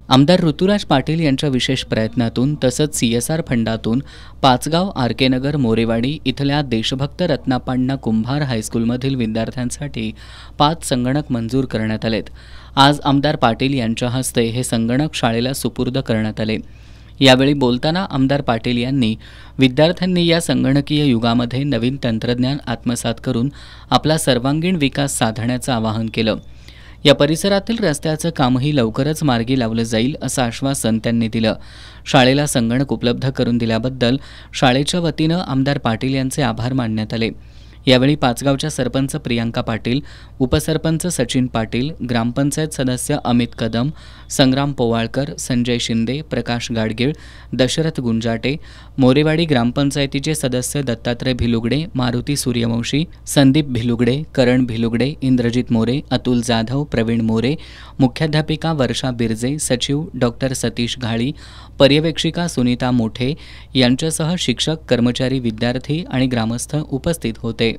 आमदार ऋतुराज पाटील यांच्या विशेष प्रयत्नातून तसंच सीएसआर फंडातून पाचगाव आरके नगर मोरेवाडी इथल्या देशभक्त रत्नापांना कुंभार हायस्कूलमधील विद्यार्थ्यांसाठी 5 संगणक मंजूर करण्यात आलेत। आज आमदार पाटील यांच्या हस्ते हे संगणक शाळेला सुपूर्द करण्यात आले। यावेळी बोलताना आमदार पाटील यांनी विद्यार्थ्यांनी या संगणकीय युगामध्ये नवीन तंत्रज्ञान आत्मसात करून आपला सर्वांगीण विकास साधण्याचं आवाहन केलं। या परिसरातील रस्त्याचं कामही लवकरच मार्गी लावलं जाईल असं आश्वासन त्यांनी दिलं। शाळेला संगणक उपलब्ध करून दिल्याबद्दल शाळेच्या वतीनं आमदार पाटील यांचे आभार मानण्यात आले। यावेळी पाचगावच्या सरपंच प्रियांका पाटील, उपसरपंच सचिन पाटील, ग्रामपंचायत सदस्य अमित कदम, संग्राम पोवाळकर, संजय शिंदे, प्रकाश गाडगीळ, दशरथ गुंजाटे, मोरेवाडी ग्रामपंचायतीचे सदस्य दत्तात्रय भिलुगडे, मारुती सूर्यवंशी, संदीप भिलुगडे, करण भिलुगडे, इंद्रजित मोरे, अतुल जाधव, प्रवीण मोरे, मुख्याध्यापिका वर्षा बिरजे, सचिव डॉक्टर सतीश घाळी, पर्यवेक्षिका सुनीता मोठे यांच्यासह शिक्षक, कर्मचारी, विद्यार्थी आणि ग्रामस्थ उपस्थित होते।